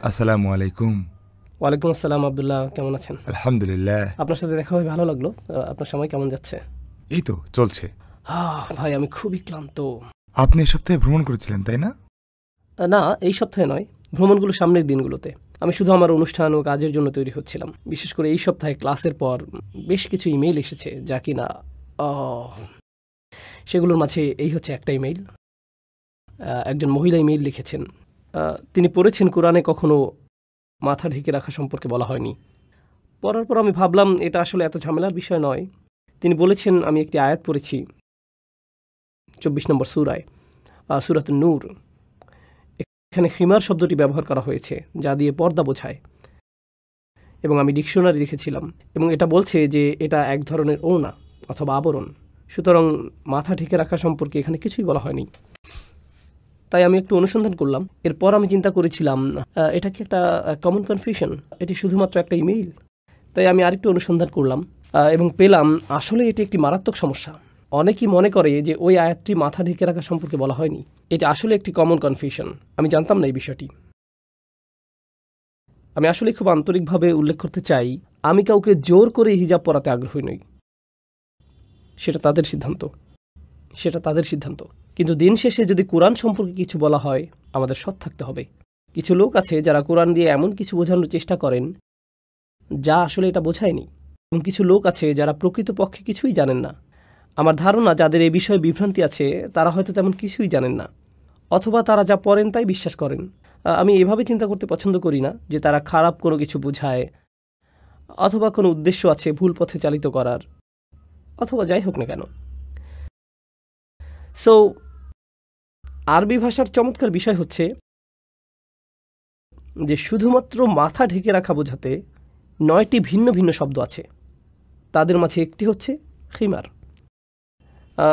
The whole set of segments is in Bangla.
আসসালামু আলাইকুম। ওয়ালাইকুম আসসালাম। আব্দুল্লাহ, কেমন আছেন? আলহামদুলিল্লাহ। আপনার সাথে দেখা হয়ে ভালো লাগলো। আপনার সময় কেমন যাচ্ছে? এই তো চলছে। ভাই, আমি খুবই ক্লান্ত। আপনি এ সপ্তাহে ভ্রমণ করেছিলেন, তাই না? না, এই সপ্তাহে নয়, ভ্রমণগুলো সামনের দিনগুলোতে। আমি শুধু আমার অনুষ্ঠান ও কাজের জন্য তৈরি হচ্ছিলাম। বিশেষ করে এই সপ্তাহে ক্লাসের পর বেশ কিছু ইমেইল এসেছে, যা কিনা সেগুলোর মাঝে এই হচ্ছে একটা ইমেইল। একজন মহিলা ইমেইল লিখেছেন। তিনি পড়েছেন কোরআনে কখনো মাথা ঢেকে রাখা সম্পর্কে বলা হয়নি। পড়ার পর আমি ভাবলাম এটা আসলে এত ঝামেলার বিষয় নয়। তিনি বলেছেন, আমি একটি আয়াত পড়েছি 24 নম্বর সূরায়, সূরাতুন নূর। এখানে খিমার শব্দটি ব্যবহার করা হয়েছে, যা দিয়ে পর্দা বোঝায়, এবং আমি ডিকশনারি দেখেছিলাম, এবং এটা বলছে যে এটা এক ধরনের ওড়না অথবা আবরণ। সুতরাং মাথা ঢেকে রাখা সম্পর্কে এখানে কিছুই বলা হয়নি। তাই আমি একটু অনুসন্ধান করলাম। এরপর আমি চিন্তা করেছিলাম, এটা কি একটা কমন কনফিউশন? এটি শুধুমাত্র একটা ইমেইল? তাই আমি আরেকটু অনুসন্ধান করলাম এবং পেলাম আসলে এটি একটি মারাত্মক সমস্যা। অনেকেই মনে করে যে ওই আয়াতটি মাথা ঢেকে রাখা সম্পর্কে বলা হয়নি। এটা আসলে একটি কমন কনফিউশন। আমি জানতাম না এই বিষয়টি। আমি আসলে খুব আন্তরিকভাবে উল্লেখ করতে চাই, আমি কাউকে জোর করে হিজাব পরাতে আগ্রহী নই। সেটা তাদের সিদ্ধান্ত। কিন্তু দিন শেষে যদি কোরআন সম্পর্কে কিছু বলা হয়, আমাদের সৎ থাকতে হবে। কিছু লোক আছে যারা কোরআন দিয়ে এমন কিছু বোঝানোর চেষ্টা করেন যা আসলে এটা বোঝায়নি, এবং কিছু লোক আছে যারা প্রকৃতপক্ষে কিছুই জানেন না। আমার ধারণা যাদের এই বিষয়ে বিভ্রান্তি আছে তারা হয়তো তেমন কিছুই জানেন না, অথবা তারা যা পড়েন তাই বিশ্বাস করেন। আমি এভাবে চিন্তা করতে পছন্দ করি না যে তারা খারাপ কোনো কিছু বোঝায়, অথবা কোনো উদ্দেশ্য আছে ভুল পথে চালিত করার, অথবা যাই হোক না কেন। সো আরবি ভাষার চমৎকার বিষয় হচ্ছে যে শুধুমাত্র মাথা ঢেকে রাখা বোঝাতে 9টি ভিন্ন ভিন্ন শব্দ আছে। তাদের মাঝে একটি হচ্ছে খিমার।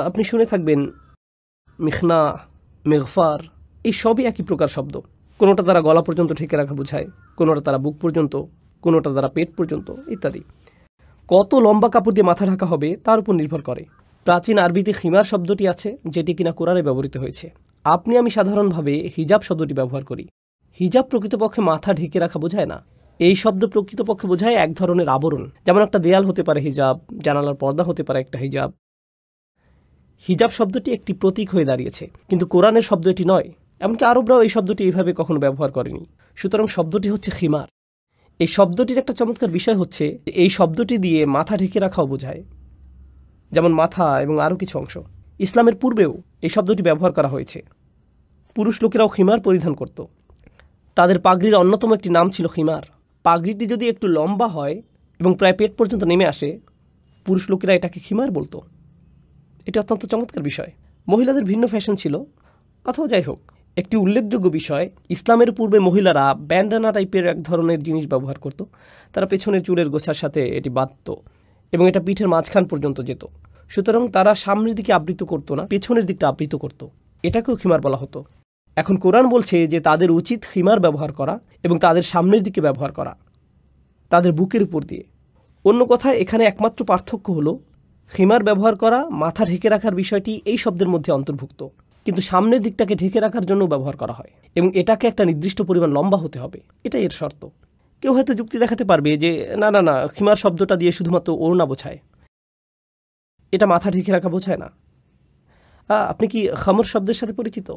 আপনি শুনে থাকবেন মিখনা, মেগফার, এই সবই একই প্রকার শব্দ। কোনোটা দ্বারা গলা পর্যন্ত ঢেকে রাখা বোঝায়, কোনোটা দ্বারা বুক পর্যন্ত, কোনোটা দ্বারা পেট পর্যন্ত ইত্যাদি। কত লম্বা কাপড় দিয়ে মাথা ঢাকা হবে তার উপর নির্ভর করে। প্রাচীন আরবিতে খিমার শব্দটি আছে, যেটি কিনা কোরআনে ব্যবহৃত হয়েছে। আমি সাধারণভাবে হিজাব শব্দটি ব্যবহার করি। হিজাব প্রকৃতপক্ষে মাথা ঢেকে রাখা বোঝায় না। এই শব্দ প্রকৃতপক্ষে বোঝায় এক ধরনের আবরণ। যেমন একটা দেয়াল হতে পারে হিজাব, জানালার পর্দা হতে পারে একটা হিজাব। হিজাব শব্দটি একটি প্রতীক হয়ে দাঁড়িয়েছে, কিন্তু কোরআনের শব্দ এটি নয়। এমনকি আরবরাও এই শব্দটি এইভাবে কখনো ব্যবহার করেনি। সুতরাং শব্দটি হচ্ছে খিমার। এই শব্দটির একটা চমৎকার বিষয় হচ্ছে এই শব্দটি দিয়ে মাথা ঢেকে রাখাও বোঝায়, যেমন মাথা এবং আরও কিছু অংশ। ইসলামের পূর্বেও এই শব্দটি ব্যবহার করা হয়েছে। পুরুষ লোকেরাও খিমার পরিধান করত। তাদের পাগড়ির অন্যতম একটি নাম ছিল খিমার। পাগড়িটি যদি একটু লম্বা হয় এবং প্রায় পেট পর্যন্ত নেমে আসে, পুরুষ লোকেরা এটাকে খিমার বলতো। এটি অত্যন্ত চমৎকার বিষয়। মহিলাদের ভিন্ন ফ্যাশন ছিল, অথবা যাই হোক। একটি উল্লেখযোগ্য বিষয়, ইসলামের পূর্বে মহিলারা ব্যান্ডানা টাইপের এক ধরনের জিনিস ব্যবহার করত। তারা পেছনের চুলের গোছার সাথে এটি বাঁধত এবং এটা পিঠের মাঝখান পর্যন্ত যেত। সুতরাং তারা সামনের দিকে আবৃত করত না, পেছনের দিকটা আবৃত করত। এটাকেও খিমার বলা হতো। এখন কোরআন বলছে যে তাদের উচিত খিমার ব্যবহার করা এবং তাদের সামনের দিকে ব্যবহার করা, তাদের বুকের উপর দিয়ে। অন্য কথায় এখানে একমাত্র পার্থক্য হলো খিমার ব্যবহার করা, মাথা ঢেকে রাখার বিষয়টি এই শব্দের মধ্যে অন্তর্ভুক্ত, কিন্তু সামনের দিকটাকে ঢেকে রাখার জন্য ব্যবহার করা হয়, এবং এটাকে একটা নির্দিষ্ট পরিমাণ লম্বা হতে হবে। এটাই এর শর্ত। কেউ হয়তো যুক্তি দেখাতে পারবে যে না না না, খিমার শব্দটা দিয়ে শুধুমাত্র ওড়না বোঝায়, এটা মাথা ঢেকে রাখা বোঝায় না। আপনি কি খামর শব্দের সাথে পরিচিত?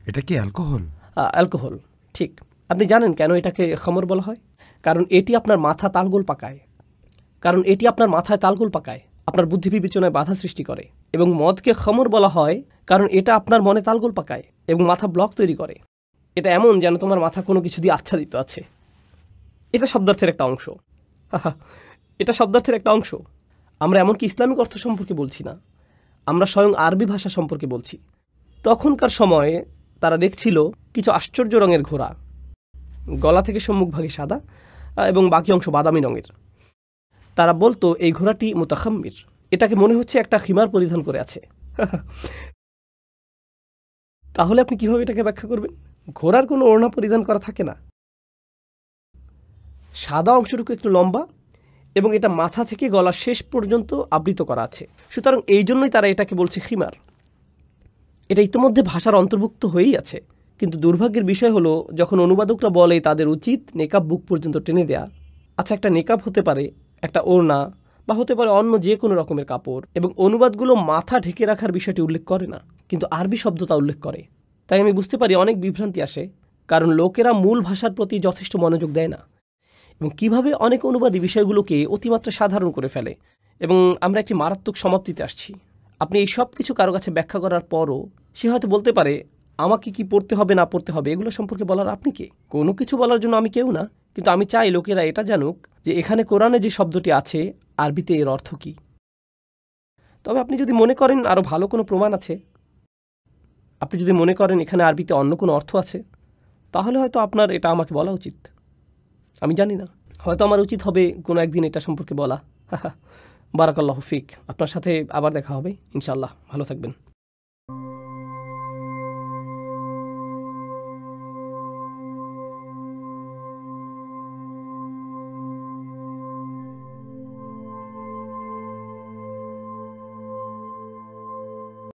এটা কি অ্যালকোহল? অ্যালকোহল, ঠিক। আপনি জানেন কেন এটাকে খামর বলা হয়? কারণ এটি আপনার মাথা তালগোল পাকায়। আপনার বুদ্ধি বিবেচনায় বাধা সৃষ্টি করে। এবং মদকে খামর বলা হয় কারণ এটা আপনার মনে তালগোল পাকায় এবং মাথা ব্লক তৈরি করে। এটা এমন যেন তোমার মাথা কোনো কিছু দিয়ে আচ্ছাদিত আছে। এটা শব্দার্থের একটা অংশ। আমরা এমনকি ইসলামিক অর্থ সম্পর্কে বলছি না, আমরা স্বয়ং আরবি ভাষা সম্পর্কে বলছি। তখনকার সময়ে তারা দেখছিল কিছু আশ্চর্য রঙের ঘোড়া, গলা থেকে সম্মুখভাগে সাদা এবং বাকি অংশ বাদামি রঙের। তারা বলতো এই ঘোড়াটি মুতাখাম্মির, এটাকে মনে হচ্ছে একটা খিমার পরিধান করে আছে। তাহলে আপনি কিভাবে এটাকে ব্যাখ্যা করবেন? ঘোড়ার কোনো ওড়না পরিধান করা থাকে না, সাদা অংশটুকু একটু লম্বা এবং এটা মাথা থেকে গলার শেষ পর্যন্ত আবৃত করা আছে। সুতরাং এই জন্যই তারা এটাকে বলছে খিমার। এটা ইতিমধ্যে ভাষার অন্তর্ভুক্ত হয়েই আছে। কিন্তু দুর্ভাগ্যের বিষয় হলো যখন অনুবাদকরা বলে তাদের উচিত নেকাব বুক পর্যন্ত টেনে দেয়া। আচ্ছা, একটা নেকাব হতে পারে একটা ওড়না বা হতে পারে অন্য যে কোনো রকমের কাপড়, এবং অনুবাদগুলো মাথা ঢেকে রাখার বিষয়টি উল্লেখ করে না, কিন্তু আরবি শব্দ তা উল্লেখ করে। তাই আমি বুঝতে পারি অনেক বিভ্রান্তি আসে, কারণ লোকেরা মূল ভাষার প্রতি যথেষ্ট মনোযোগ দেয় না, এবং কিভাবে অনেক অনুবাদী বিষয়গুলোকে অতিমাত্রা সাধারণ করে ফেলে। এবং আমরা একটি মারাত্মক সমাপ্তিতে আসছি। আপনি এই সব কিছু কারো কাছে ব্যাখ্যা করার পরও সে হয়তো বলতে পারে আমাকে কি পড়তে হবে না পড়তে হবে এগুলো সম্পর্কে বলার আপনি কে? কোনো কিছু বলার জন্য আমি কেউ না, কিন্তু আমি চাই লোকেরা এটা জানুক যে এখানে কোরআনে যে শব্দটি আছে আরবিতে এর অর্থ কী। তবে আপনি যদি মনে করেন আরও ভালো কোনো প্রমাণ আছে, আপনি যদি মনে করেন এখানে আরবিতে অন্য কোনো অর্থ আছে, তাহলে হয়তো আপনার এটা আমাকে বলা উচিত। আমি জানি না, হয়তো আমার উচিত হবে কোনো একদিন এটা সম্পর্কে বলা। বারাকাল্লাহু ফিক। আপনার সাথে আবার দেখা হবে ইনশাআল্লাহ। ভালো থাকবেন।